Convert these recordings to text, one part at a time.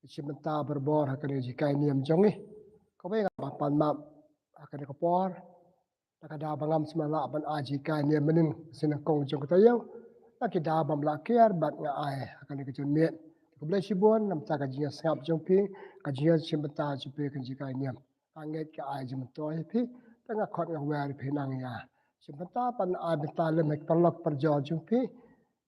Cimenta berbor akan jika ini yang jongi. Kau baik apa panmap akan kapor. Nakada bangam semala ban ajika ini mening sinakong jong katayo. Nakida bam lakiar bat nga ai akan kejun miet. Kau boleh sibun nam tak kajian sengap jongpi kajian cimenta jupi kan jika ini. Anget ke ai jemtoy pi tengah kot ngawar pi nang ya. Cimenta pan ai betal mek pelok perjol jongpi.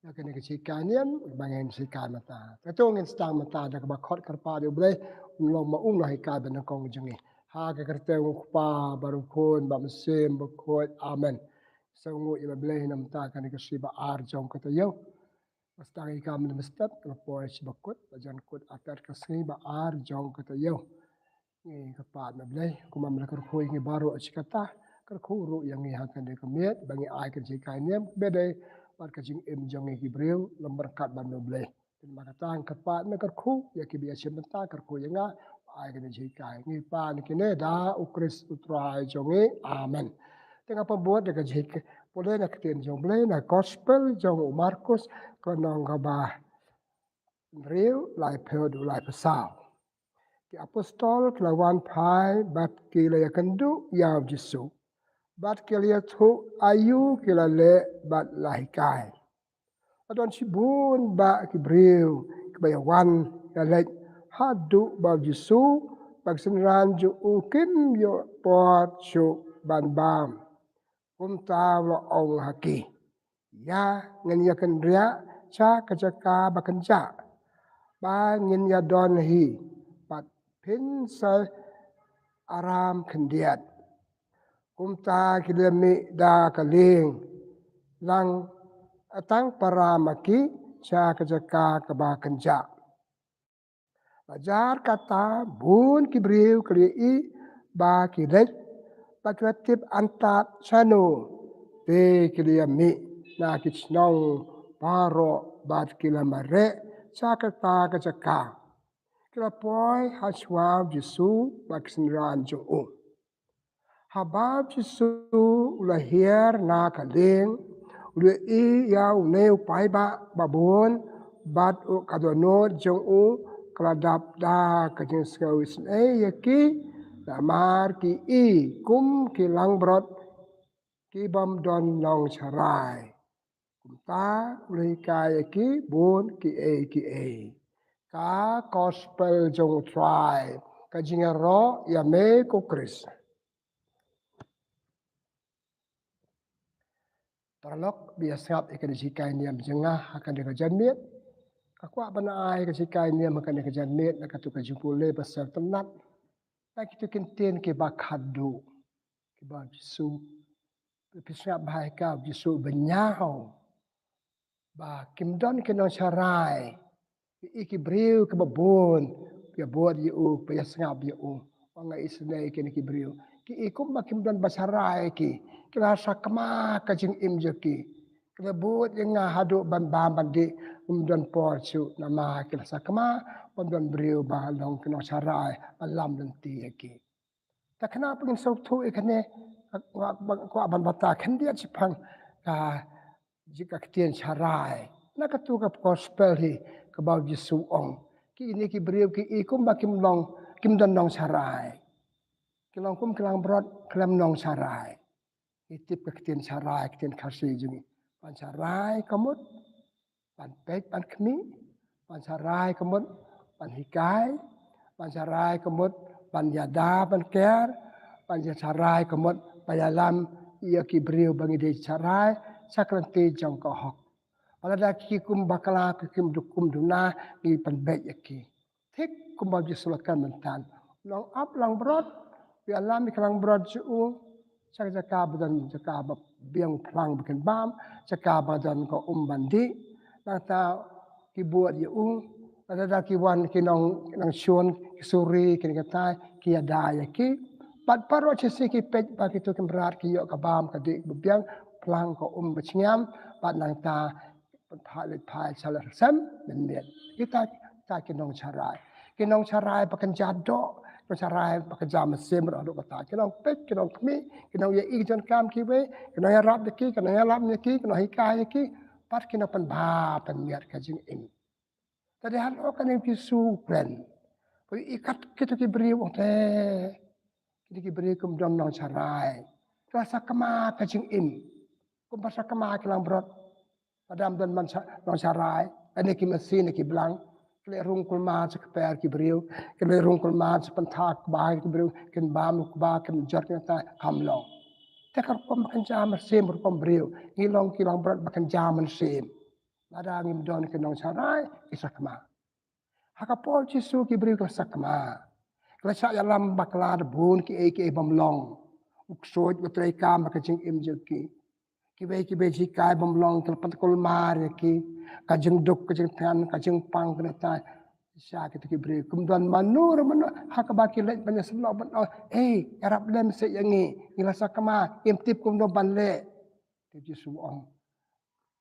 Akan kecikan yang bangen sikan mata. Itu ngin stang mata dak bakot kerpa dia boleh ulong maung lah ikan dan kong jengi. Ha ke kereta ukpa baru kun ba mesin bakot amen. Sangu ia boleh nam ta akan dikasih ba arjong kata yo. Mestang ikan men mestap kerpa si bakot bajan kut atar kasih ba arjong kata yo. Ni kerpa na boleh kuma melakar kui ngi baru kata kerkuru yang ni akan dikemiet bagi ai kerjikan yang bedai pat kajing jong Gibril lembar kat banu bleh. Terima kasih kepat me kerku ya ki biasa menta kerku yang ai kena jikai. Ni pa ni kene da ukris utrai jongi amen. Tengah pembuat dekat jik boleh nak ketien jong bleh na gospel jong Markus kenong gabah real lai pedu lai pesau. Ki apostol kelawan pai bat ki la yakendu ya Jesu. Bat kelia tu ayu kila le bat lahikai. Adon sibun ba kibriu kebayawan galek hadu ba Jesu bag senran ju ukim yo pot su ban bam. Ta lo ong haki. Ya ngin ya kendria cha kajaka bakenja. Ba ngin ya don hi pat pin sa aram kendiat. Ta kilemi da kaling lang atang para maki sa kajaka kabakenja. Bajar kata bun kibriu kli ba kilek bakratip antat sanu te kiliyami na kichnong paro bat kilamare sa kata kajaka. Kilapoy haswaw Jesu baksinran jo'o. Habab Jesu ulahir na kaling ulu yau neu pai ba babon bat u kadono jong u keladap da kajeng skawis yaki damar ki kum ki langbrot ki bam don long charai ta uli ka yaki bon ki ka gospel jong try kajeng ro ya me ko kris. Terlok biasap ikan disikai ni jengah akan dikajan miet. Aku apa ai disikai ni akan dikajan miet nak tu kajumpule pasal tenat. Tak itu kenten ke bakadu. Ke bab Jesu. Pisap bahai kau Jesu benyau. Ba kimdon ke non sarai. Iki briu ke babon. Ke buat yu pe sangap yu. Wanga isne ke ni briu. Ki ikum ba kimdon basarai ki. Kila sakma kajing imjeki. Kila buat yang hadu ban bandi umdan porsu nama kila sakma umdan beriu balong kena sarai alam nanti yaki. Tak kenapa yang sautu ikane ko aban bata kan dia cipang jika ketien sarai. Nak tu ke gospel hi ke bau Jesu ong. Ki ini ki beriu ki ikum ba kimlong kimdan nong sarai. Kilong kum kilang berat kelam nong sarai. Itip ketien sarai ketien kasih jungi. Pan sarai kamut, pan pek pan kemi, pan sarai kamut, pan hikai, pan sarai kamut, pan yada pan ker, pan sarai kamut, pan yalam ia kibriu bangi de sarai, sakranti jong kohok. Pada dah kikum bakala kikum dukum duna di pan bek yaki. Tik kumbau jisulakan mentan. Long up long brod, yalam iklang brod su. Jaka badan jaka biang pelang bikin bam, jaka badan ko bandi, nata kibuat yu, nata kiwan kinong syun kisuri kini kata kiada yaki, pat paro cisi ki pej pat itu kemberat ki yok kabam kadik biang pelang ko berciam, pat nata palit pal salah sem menit. Kita kinong carai pakai jadok. Masarai pekerja mesin beraduk kata. Kita pek, kita kami, kita ya ikan kam kiwe, kita ya rap deki, kita ya lap deki, kita hikai deki. Pas kita pen ba pen miat kajing ini. Tadi hal kan yang pisu plan. ikat kita beriu kita beriu kum dom nong carai. Rasa kema kacing im. Kum rasa kema kelang brot. Padam dan man nong carai. Ane ki mesin ki belang. Kele rungkul ma sekeper ki beriu. Kele rungkul ma sepentak bahai ki beriu. Ken bam ba ken jot ta kamlong. Tekar kum makan jam sem kum beriu. Ngilong kilang brot makan jam sem. Ada ngim don ke nong carai isakma. Hakapol Jesu ki beriu ke sakma. Kelasa dalam bakla bun ki bamlong. Uksoj betrai kam kajing im joki. Ki be jikai bamlong kelpat kol mar ki. Kajing duk kajing tan kajing pang kenata. Sya kita ki beriu kumdan manur hakabaki let banyak sebelok ban Arab lem se yangi ngilasa kama im tip kumdo banle. Ti Jesu ong.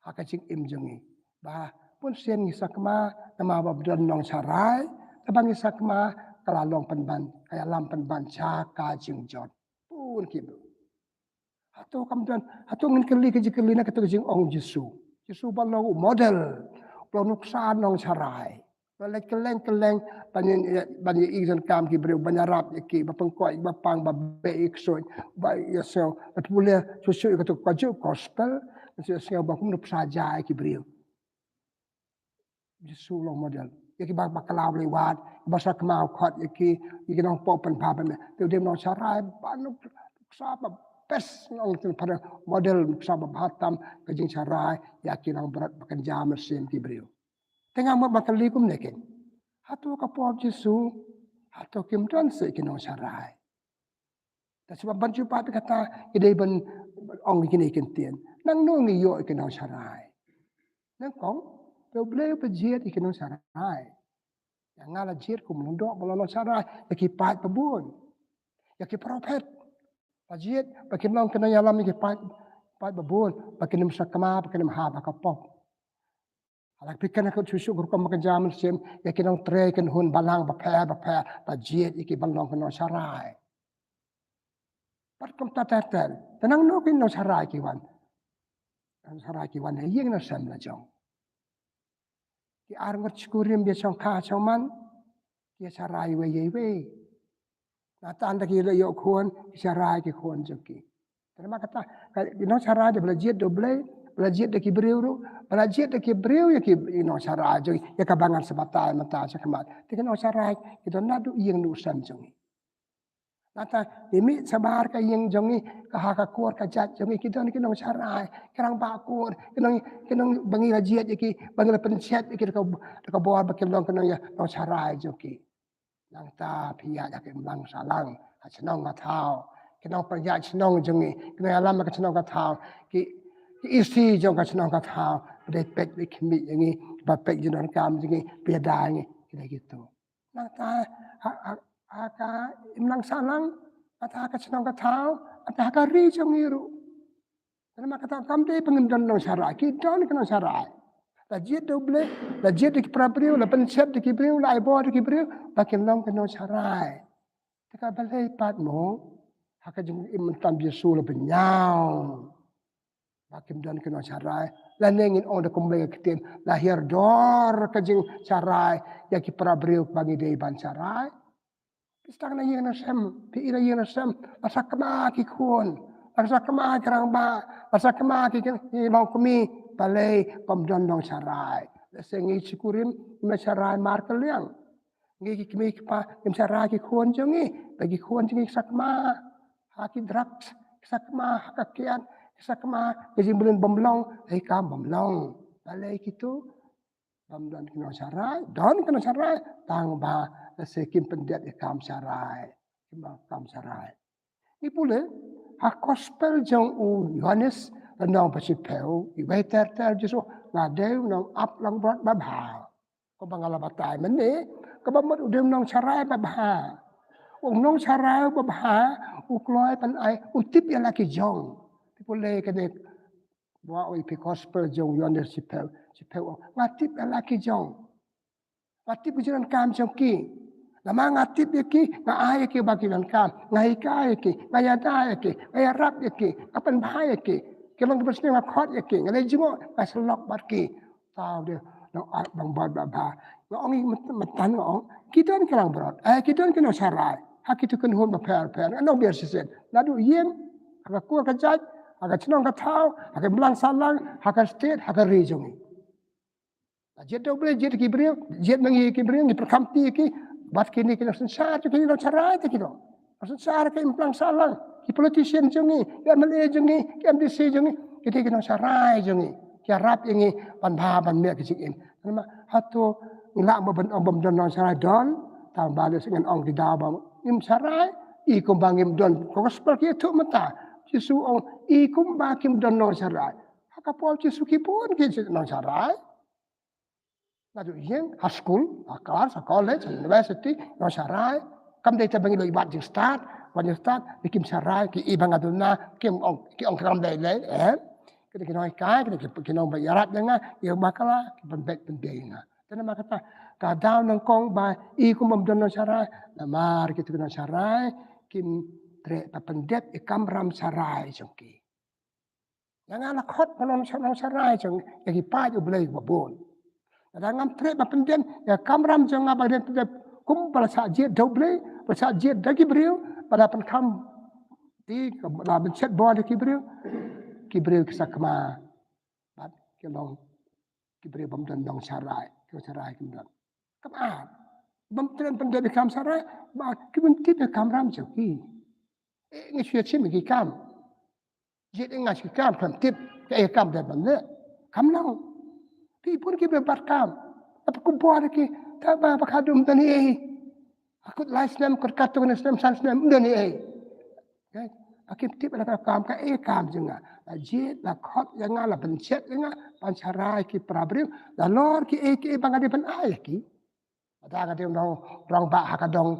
Hakajing im jongi. Bah pun sian ngisakma nama babdan nong carai tabang ngisakma kalalong penban kaya lam penban caka jingjot pun kibu atau kamdan atau ngin keli na kata jing ong Jesu balong model plonuk sa nong carai balai keleng banyak izan kam ki beriu banyarap ki bapengkoi bapang babe iksoi ba yasel atbule susu kata kaju gospel susu bakum nup saja ki beriu Jesu long model. Yaki bak bakalau lewat, bahasa kemau kot yaki nong popen papen. Dia nong carai banu sapa pes nong pada model sapa batam kajing carai yaki nong berat bakan jam mesin ki beriu. Tengah mak bakal likum nekin. Hatu kapop Jesu, hatu kim don se ki nong carai. Dan sebab banjupa kata idai ban ong kini kentien. Nang nong iyo ki nong carai. Nang kong boleh berjiat ikan sarai. Yang ngalah jiat kum londok melolong sarai. Yaki pat pebun. Yaki prophet. Berjiat bagi melong kena yalam yaki pat pebun. Bagi nem sakama, bagi nem ha bakapop. Alak pikan aku susu kurukam makan jam sem. Yaki nong tray kan hun balang bapaya. Berjiat yaki balong kena sarai. Patkum tatatel. Tenang nukin nong sarai kiwan. Sarai kiwan yang na sem la jong. Ki arngot skurim dia chong kha chong man ki sarai we na tan ta ki le yo khon ki sarai ki khon joki terima kata no sarai de belajet doble belajet de ki breu belajet de ki breu ya ki no sarai jo ya ka bangan sebatai mata sakmat ti no sarai ki don nadu yeng nu sam jongi nata demi sabar ka yeng jongi ka ha ka kuat ka jat jongi ki don ki no sarai kerang ba kuat kinong bangi lajiat ki bangi la pencet ki ka boar bakil long kinong ya no sarai joki nang ta pia ya ki lang salang ha chnong ma thao kinong perja chnong jongi kinong alam ka chnong ka thao ki isi jong ka chnong ka thao de pek de khmi yangi ba pek jinon kam jingi pia da ngi kira gitu nang ta aka imlang salang ata ka chnong ka thao ata ka ri jongiru Karena kata kamde pengendon nong sarai, kita ni kena sarai. Lajiat doble, lajiat di prabriu, la pencet di kibriu, la ibo di kibriu, bakin nong kena sarai. Teka balai pat mo, haka jeng imentam Yesu la benyau. Bakin don kena sarai, la nengin on de kumle ketien, lahir dor kajing sarai, ya ki prabriu bagi dei ban sarai. Pistang na yeng na sem, pi ira yeng na sem, asak kema ki kuon. Rasa kemah kerang ba, rasa kemah ki long kemi balai pemdon dong sarai. Sengi sikurim me sarai mar keliang. Ngi kemi pa im sarai ki kuon jongi, bagi kuon jongi sakma. Haki drugs sakma hakakian sakma jadi belum bomlong, kam bomlong. Balai kitu pemdon kena sarai, don kena sarai tang ba sekim pendet kam sarai. Kam sarai. Ni pula gospel jong Yohanes nong pasipeu ibai ter Jesu ngadeu nong up lang brat babha ko bangala batai mene ko bamot udem nong sarai babha nong sarai babha ukloi pan ai utip ya laki jong pipule kene wa oi pi gospel jong Yohanes sipeu ngatip ya laki jong ngatip jiran kam jong ki Lama ngatip yaki, ngai yaki bagi lan kam, ngai ka yaki, ngaya da yaki, ngaya rap yaki, apan bahaya yaki, kelong bersni ngakot yaki, ngalai jengo, ngai selok barki, tahu dia, bang bad ba ong ni matan ong kita ni kelang berat kita ni kena sarai hak kita kena hon ba per no biar sisen ladu yen hak ku ka jaj hak chnong ka thau hak belang salang hak state hak region ni jet do bre jet ki bre jet mangi ki bre ni perkamti ki bat kini kena sensar tu kini no sarai tu kino sensar ka implang salang ki politician jongi ya male jongi ki MDC jongi kita kena sarai jongi ki rap yangi pan ba ban me ki in nama hatu ngila ba ban bom don no sarai don ta ba le dengan ong di da ba im sarai I kum bangim don ko seperti itu mata Jesu ong I kum bakim don no sarai hakapol Jesu ki pun ki no sarai Nadu yen school, class, college, university, no sarai. Kam dai tabangi lo ibat jing start, when you start, dikim sarai ki ibang aduna kim ong kam dai le Kita kena kai, kita kena bayarat dengan ia bakala penbet penbena. Tena makata ka daw nang kong ba I kum bam no sarai, namar kita kena sarai kim tre papendet ikam ram sarai jongki. Yang ala khot panon sarai jong yaki pa ju blai babon. Dalam trip pendiam ya kamram jangan pada kum pada sahaja double pada sahaja dagi beriu pada penkam di dalam chat board kibriu kisah kema bat kelong kibriu bamdan dong sarai kimdan kema bamdan pendiam kam sarai ba kibun tip kamram joki ngi chin ngi kam jet ngi kam kam tip ke kam da bamne kam long Pi pun kita berkam. Apa kumpul lagi? Tak apa kadum tani Aku last name kerkatung Islam sans name tani Okay. Akim tip ada kam ka kam jenga. Ajit la khot jenga la bencet jenga pancarai ki prabriu la lor ki bangade ban ai ki. Ada ngade rong ba hakadong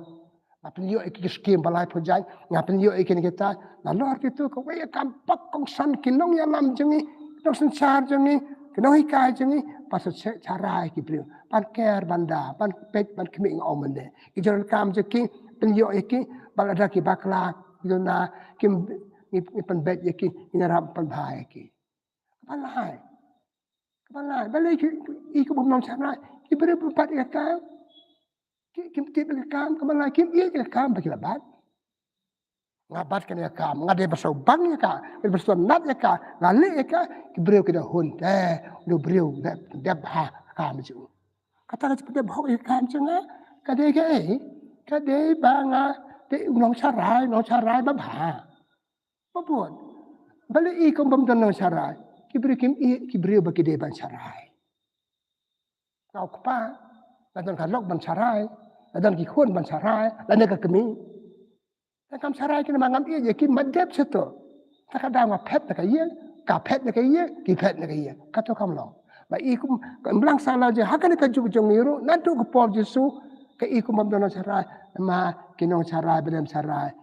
Apelio iki skim balai projai ngapelio iki kita la lor kitu ko we kam pak kong san kinong ya lam jengi dong sensar jengi Kenapa hikai jengi pasal cara kibriu pan ker banda pan pet pan keming omende ijaran kam jeki penyo iki balada ki bakla yona kim pan bet yeki inarap pan bhai ki balai balai ki bum nom sana kibriu pat ya kam kim tip ya kam kamalai kim ya kam bakilabat ngabat kan ya kam ngade basau bang ya ka basau nat ya ka ngale ya ka kibriu kita hun do briu deb ha kam ju kata ka deb ho ya kam jenga kade ke kade banga te nong sarai ba ba buat bale I kom bam dan nong sarai kibriu bagi de ban sarai kau kpa dan kan lok ban sarai dan ki khon ban sarai dan ka kemi Kam sarai kena mangam ia ki madep seto. Tak ada ngap pet nak ia, ka pet nak ia, ki pet nak ia. Kato kam lo. Ba ikum belang salah je hakan ka juk jong miru nantu ko pol Jesu ke ikum mamdono sarai ma kinong sarai bedem sarai.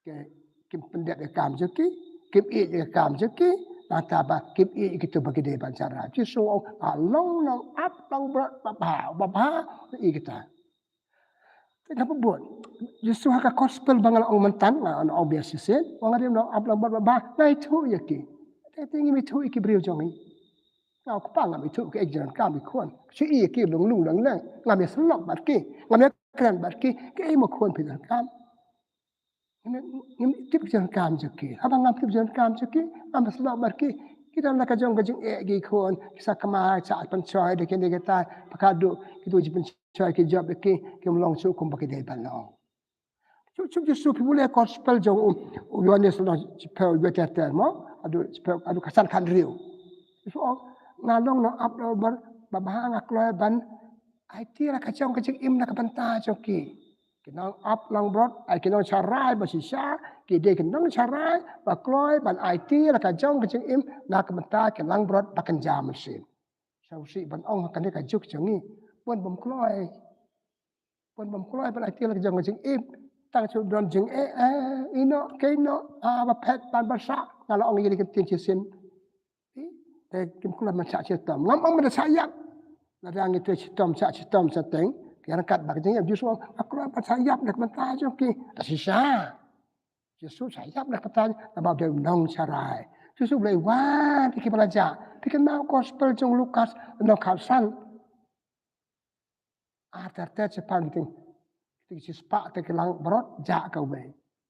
Ke kim pendek ke kam jeki, kim i ke kam jeki, nata ba kim i kitu bagi de ban sarai. Jesu long up long ba I kita. Kenapa buat? Justru hak gospel bangal ong mentan ong biasa sen. Wang ada nak ablang ba ngai tu ya ki. Tapi ini tu iki beriu jongi. Ngau kepala itu ke ekjan kami kuan. Si i ki lung lang ngam selok bat ki. Ngam keren bat ki ke mo kuan pidan kam. Ini tip jan kam jeki. Abang ngam tip jan kam jeki. Ngam selok bat ki. Kita nak kajong gi kuan kisah kemai saat pencoy de kene kita pakadu itu jipen coy ki job ki melong su kum pakai dai balong. Cuk Jesu pi boleh gospel jong Yohanes no spell better mo adu kasan kan riu. So ngalong no up no bar babah ngakloy ban IT la kacang im na kapanta joki. Kinang up lang brot ai kinang sarai basisa ki de kinang sarai bakloy ban IT la kacang im na kapanta kinang brot bakan jam mesin. Sausi ban ong kan ka juk jangi pun bom kloy ban IT la kacang im tang chu don jing ino keno ba pet ban basa ngala ong yeli ketin cisin kim kula man sa citom ngam ong man sayap ladang itu citom sateng yang kat bag jing justru aku apa sayap nak mentaj ki tasisa justru sayap nak mentaj ba de nong sarai Justru boleh fikir belajar. Fikir mau gospel jong Lukas no khasan. Arter Jepang gitu. Kita sepak te kelang berot jak kau be.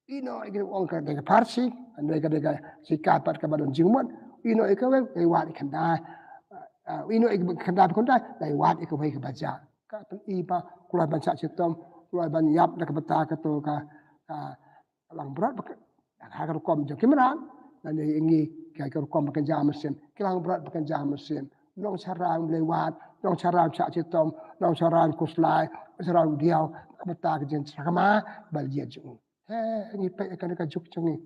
Ino iki wong ka de Parsi, ando ka de sikat pat ka badon jingmon. Ino iki we wat ikan da. Ino iki kan da kon da dai wat iki we ka baca. Ka pen iba kulai baca citom, kulai ban yap da ka beta ka to ka lang berot ha ka kom jo kimran. Dan ini kayak kom makan jam mesin. Kelang berot makan jam mesin. Nong sarang lewat, nong sarang cak citom, nong sarang kuslai, sarang diau, beta ke jen sakama balia jung. Ni pe kan ka juk jung ni.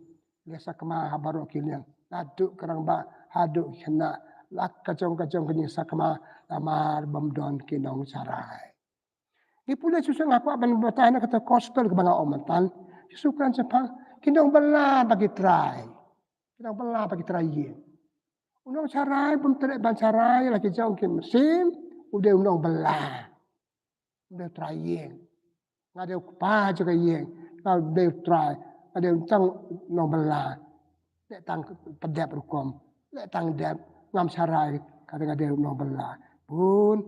Dia sakama habaro kilian. Laduk kerang ba haduk kena lak kacong kini sakama amar bamdon ke nong sarai. Ni pula susu ngaku aban bertanya kata gospel ke bangga omatan. Susukan Jepang kinong bela bagi try. Kinong bela bagi try ye. Unong sarai pun terek ban sarai lagi jauh ke mesin. Udah unong bela. Udah try ye. Ngade pa juga ye. Kalau udah try. Ada untang unong bela. Lek tang pedap rukom. Lek tang dap ngam sarai kadang-kadang unong bela. Pun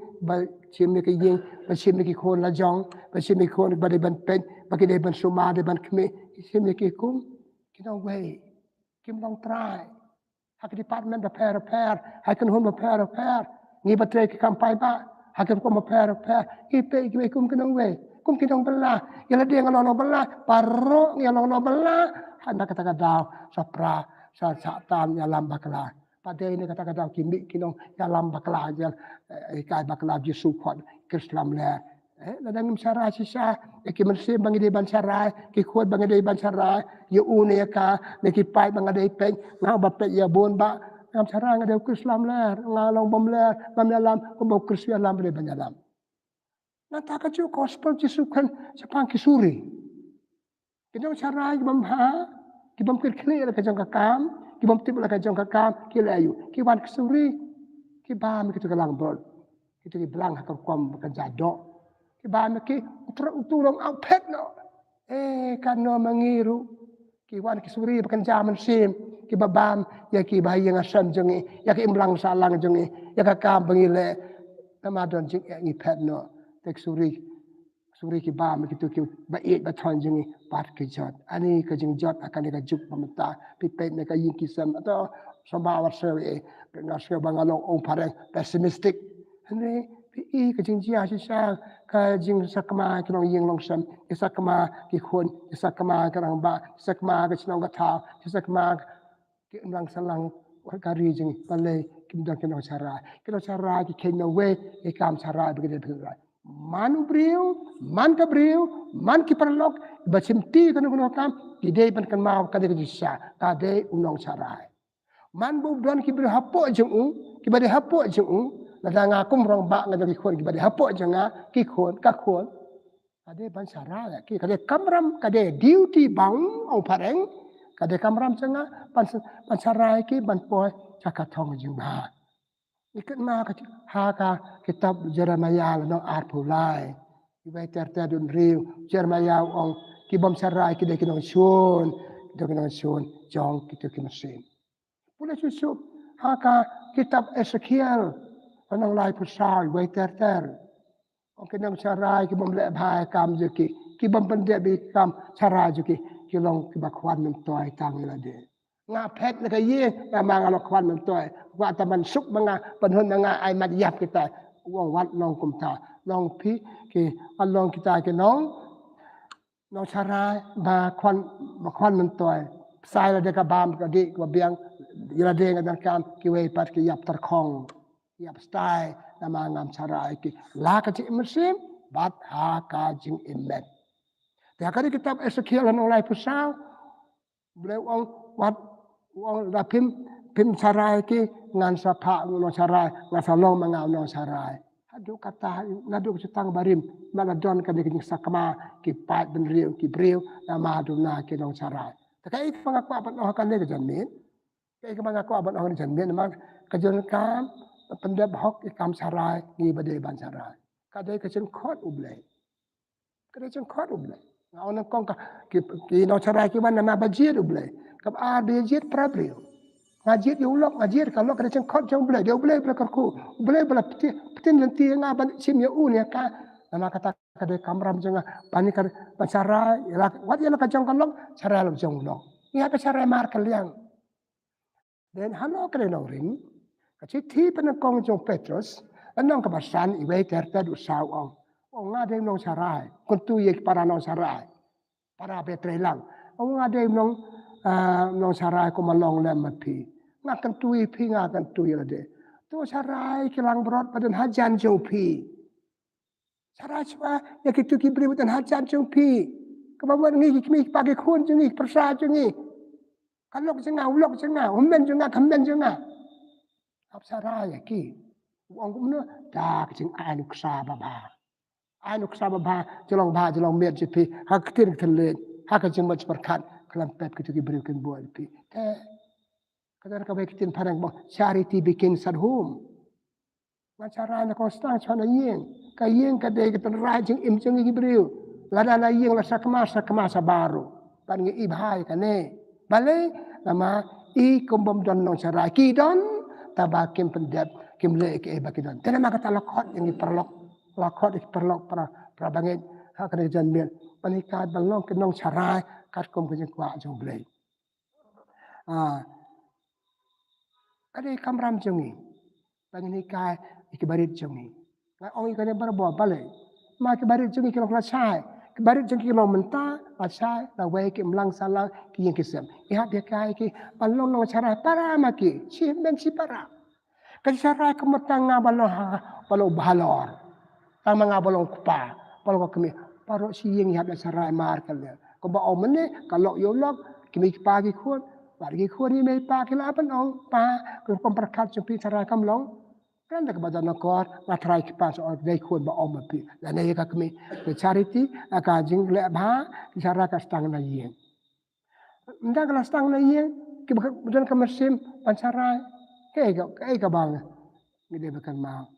sim ni ke ye. Sim ni ke kon la jong. Sim ni kon bade ban pen. Bagi dia ban suma dia ban keme. Sim ni ke kum. Kinong way. Kinong try. Hak department repair. Hakan home repair. Ni batre ke kampai ba. Hakan kom repair. Ipe ipe kum kenong we. Kum kinong bela. Yala dia ngalong bela. Parok ngalong bela. Handa kata daw sapra sa tam yalam bakla. Pada ini kata daw kimi kinong yalam bakla jal ikai bakla ji support Islam le. Ladang sarai sisa ki mensi bangi de ban sarai ki khod bangi de ban sarai ye une ka ne ki pai bangi de pen ngau ba pe ya bon ba ngam sarai ngade Islam le ngalong bom le ngam yalam ko bo Kristian lam de ban yalam. Nanta ka ju gospel ji sukan sepang ki suri. Kinong sarai bam ha ki bam kir kle la ka jong ka kam ki bam tip la ka jong ka kam ki layu ki wan ki suri ki ba mi ki tu kalang bol ki tu ki blang ha ka kom ka jadok. Kiban ki utulong au pet no. Kan no mangiru. Ki wan ki suri bakan jaman sim. Ki babam ya ki bayi yang asam jengi. Ya ki imlang salang jengi. Ya ka kam bangile. Namadon jeng ngi pet no. Tek suri. Suri ki bam ki tu ki baik baton jengi. Pat ki jot. Ani ka jeng jot akan ka juk pamata. Pipet ne ka yin kisam atau sambawar sewe. Ngasih bangalong ong pareng pesimistik. Ini pi ka jing jia si sa ka jing sakama ki long ying long sam ki sakama ki khon ki sakama ka rang ba sakama ka chnong ka tha ki sakama ki lang salang ka ri jing pale ki mdang ki no chara ki ken no we ki kam chara bi de phira manu briu man ka briu man ki parlok ba chimti ka no kam ki de ban kan ma ka de ki sa ka de unong chara man bu don ki ber hapo jung ki ba de hapo jung Nada ngakum rong bak ngada kikon kibade hapok janga kikon kakon. Kade ban sarah ki kade kamram kade duty bang au pareng kade kamram janga ban sarah ki ban poy cakatong jingba. Ikat ma ha ka kitab Jeremiah no art pulai. Ibai tertadun riu Jeremiah ong ki bom sarah ki de kinong shun jong kitu ki mesin. Pula susu ha ka kitab Ezekiel Anong lai pusal, way ter. Okay nang sarai ki bom le bhai kam juki. Ki bom pende bi kam sarai juki. Ki long ki bakwan men toy tang la de. Nga pet na kaye na mga lokwan men toy. Wa ta man suk mga panhon nga ay madyap kita. Wong wat long kumta. Long pi ki along kita ki nong sarai ba kwan men toy. Sai la de ka bam ka di ka biang. Yala de nga kam ki way pat ki yap tar khong. Yap stai nama ngam cara iki la ka ci mesim bat ha ka jing imet ta ka kitab Ezekiel nang lai pusau beliau wong da pim cara iki ngan sapa no cara ngasalong mangau no cara adu kata ngadu cetang barim mana don ka diking sakma ki pat ben riu ki briu nama duna ki no cara ta ka ik pangaku apat no kan de jamin ka ik pangaku apat no jamin ma kajon kam pendep hok ikam sarai ngi bade ban sarai kadai ka chen khot ublai kadai chen khot ublai ngau na kong ka ki no sarai ki ban na bajiet ublai kap a bajiet prabrio Ngajit ya ulok ngajit kalau kada cengkot jong boleh dia boleh berkerku boleh bela petin nanti ngaban sim ya un ya ka nama kata kada kamram jeng pani kada pacara ya wat ya ka jong kalong cara lo jong ulok ya ka cara mar kaliang dan hano kada nong ring kacik ti penekong jong Petrus anong kabasan iwe terta du saw ngade nong sarai kuntu ye para nong sarai para betrelang ngade nong sarai ko malong lem mapi ngakan tui pi ngakan tui lade tu sarai kilang berot padan hajan jong pi sarai cuma ya kitu ki beri padan hajan jong pi kebabuan ngi kimi pagi kun jengi persa jengi kalok jenga ulok jenga umben jenga kamben jenga ap sarai ki wong kumno dak jeng anu ksa baba jelong met jipi hak tin kelen hak jeng mat perkat kelam pet kitu ki beri ken buat pi kadang kau bikin parang bang charity begins at home. Macara na kostang chana yeng kadai kita rajing im jengi gibriu. Lada na yeng la sakma baru. Pan ngi ibhai kane. Bale nama I kumbom don nong cara ki don tabakim pendep kim le ke baki don. Tena makata lakot yang perlok para bangit hak kena jan mian. Panikat balong ke nong cara kat kum ke kwa jong blei. Ada kamram jongi, bagi ni kai ikibarit jongi. Orang ikan yang berbuat balik, mak ikibarit jongi kalau kelasai, ikibarit jongi kalau mentah, kelasai, lawai ke melang salang ki yang kisam. Ihat dia kai ki balong nong cara para maki, si para. Kasi cara kemetang balong bahalor, tang mga balong kupa, balong kami, paro si yang ihat dia cara mar kalnya. Kau bawa omene kalau yolok kimi pagi kuat. Bagi kuat ni may pakilapan ong kung pemperkat jumpi cara kamlong kan dak badan nakor matrai kipas or dai kuat ba om pi dan ay kami the charity aka jing le ba cara ka stang na yen nda ka stang na yen ki badan ka mesim pancara ke ka bang ngide bakan mau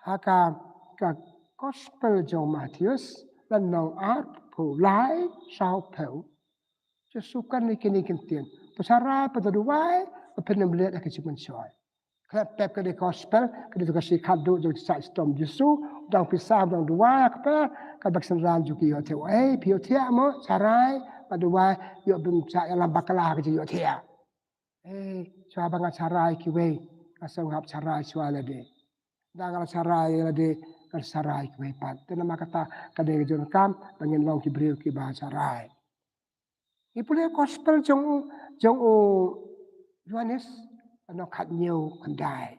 haka ka gospel jong Matius dan nong art pu lai sao peu sukan ni kini kentian. Pasara padaduai penem lihat ak cuman soy. Klep pep ke gospel ke tu kasih kado jo sa stom Yesu dang pisah dang dua ak pe ka bak senran ju ki yo te pio tia mo sarai paduai yo bim sa yang bakala ke yo tia. So abang sarai ki we asau hab sarai suala de. Dang sarai de kan sarai ki we pat. Tena makata kade jon kam bangin long ki brio ki ba sarai. Ipulih gospel jong Yohanes ano kat nhiều kandai.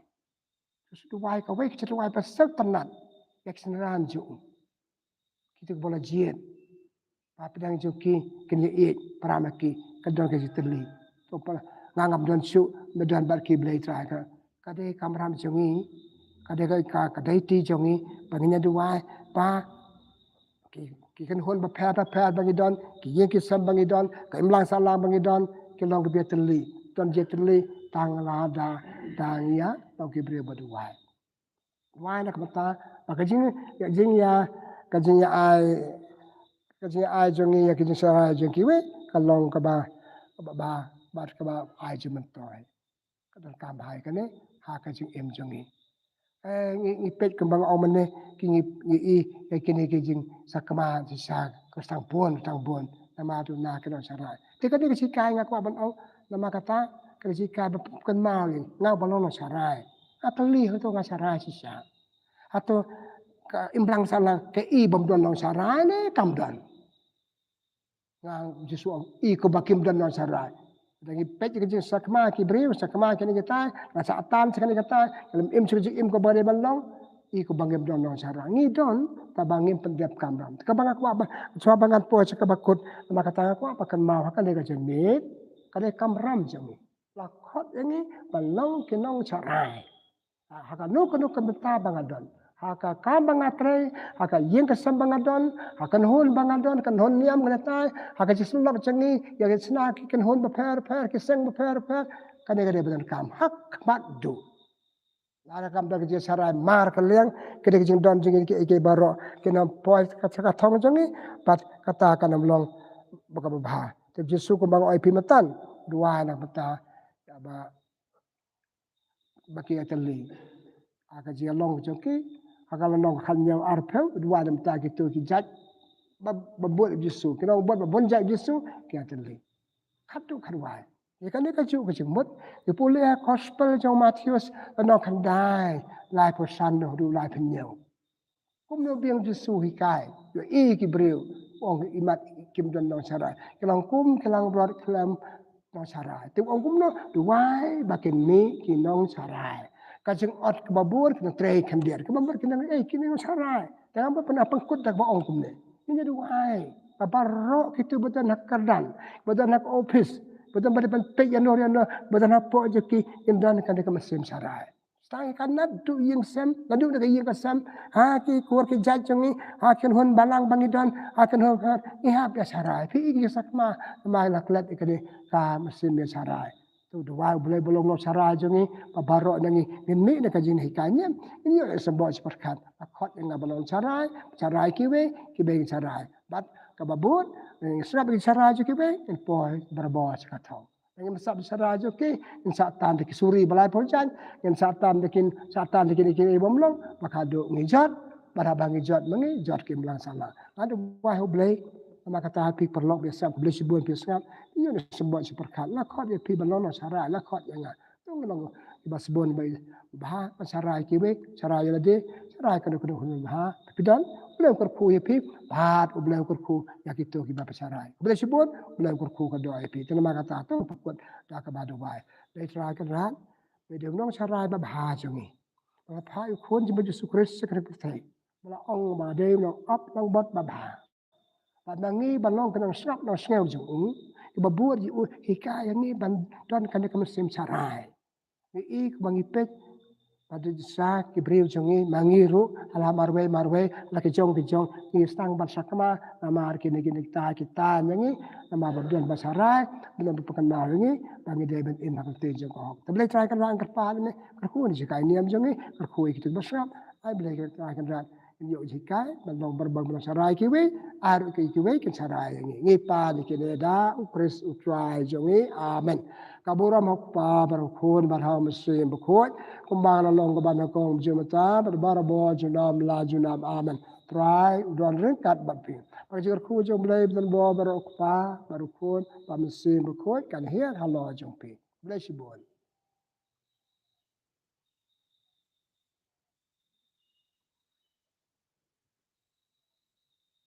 Terus duai ka wei kita duai pasal tenat yak senaran jong. Kita bola jiet. Pa pedang joki kenya it paramaki kadon ka jitli. To pa ngangap don su medan barki blai tra ka. Kade kamram jongi kade ka kade ti jongi banginya duai pa ki kan hon bapad bangi don ki yen ki sam bangi don ka imlang salam bangi don ki long ke beteli don jeteli tang lada tang ya long ki bre baduai wai nak mata ka jing ya ai jongi ya ki sara jongi we ka long ka ba ai juman toy ka don kam hai ka ne ha ka jing em jongi ngipet kembang omene kingi kini kijing sakama sa kastang buon nama tu na kena sarai tika ni sikai ngaku aban ong nama kata kena sikai bukan malin ngau balon sarai atali itu nggak sarai sisa atau imblang sana ke bom don sarai ne kamdan ngang jisu I ko bakim don sarai Dangi pet ke sakma ki briu sakma ki ni kita rasa atan sekali kata dalam im ko bare balong I ko bangem don sarang ni don ta bangem pendep kamram ka bang aku apa so bangan po sa kabakot maka kata aku apa kan mau kan lega jenit kale kamram jami lakot ini balong kinong sarai haka nu kan beta bangadon haka kam bangatre haka yen kesam bangadon haka hon bangadon kan hon niam ngata haka jisulok jengi ya sna ki kan hon per kiseng per kan gade badan kam hak madu lara kam dag je sarai mar kaleng kede jing don jing ke baro kena poi kata thong jengi pat kata kan amlong baka ba te jisu ko bang oi pimatan dua anak beta ba baki atali aka ji long joki akala nong khan nyau arpeu dua dam ta gitu ki jat ba buat jisu kena buat ba bonjak jisu ki atali khatu kharwai ye kan ka chu ka chimut ye pole gospel trong Matthews no khan dai lai po san no du lai phen nyau kum no biang jisu hi kai yo e ki breu ong imat kim don no sarai kelang kum kelang brot kelam no sarai tu ong kum no duai bakin mi ki nong sarai ka jeng ot ke babur kena trei kan dia ke babur kena kini no sarai jangan apa pernah pengkut dak ba ong kum ne ini duai babarok itu betul nak kardan betul nak office betul betul pe yanor betul nak po je ki indan kan ke mesin sarai Stang kanat tu yang sem, lalu nak yang kesem, ki kuar ki jajangi, ken hon balang bangidan, ken hon ihap ya sarai. Pi iki sakma ma naklet ikani ka mesin ya sarai. Tu dua boleh bolong no sarai jangi, pabarok nangi ni nak kajin hikanya. Ini yo sebab seperkat. Akot yang balong sarai, sarai kiwe sarai. Bat kababut, serap sarai je kiwe, poi berbos katau. Yang besar besar aja ke, yang satan deki suri balai poljan, yang satan deki kini bomlong, maka do ngijat, barabang ngijat mengijat ke belang sana. Ada wahai blay, maka kata hati perlok biasa boleh sebuah biasa, ini ada sebuah seperkat. Lah kau dia pi balon sarai, lah kau yang ngah. Tu ngelong ibas sebuah bayi, bah sarai kiwe, sarai lade, sarai kena hunun bah. Tapi dan boleh kerku ya pi, bat boleh kerku ya kita kita pasarai. Boleh sebut boleh kerku kedua pi. Tenama kata tu pukul dah ke badu baik. Dari terakhir rat, dari nong sarai bah jangi. Apa ikon jembat Yesus Kristus sekretai. Malah ong badai nong up nong bot bah. Banangi banong kenang snap nong snel jung. Iba buat hikayat ni bantuan kena kemesim sarai. Ni bangi pek pada desa kibriu jongi mangiru ala marwe laki jong ni stang bahasa kama nama kini kita nyanyi nama berduan basarai dengan berpengenal ni bagi dia ben in hak te jong kok tapi try kan rang kerpa ni kerku ni jika ini am jongi kerku itu basram ai boleh try kan rang yo jika bandong berbang basarai kiwi aru kiwi kin sarai ni ngipa ni kini da ukris utrai jongi amen kaburam hokpa barukun barham mesin bukut kumbang lalong keban kong jumata berbara bo junam la junam amen try udon ringkat bapi pagjer ku jom blay ben bo barokpa barukun pa mesin bukut kan hian halo jompi bless you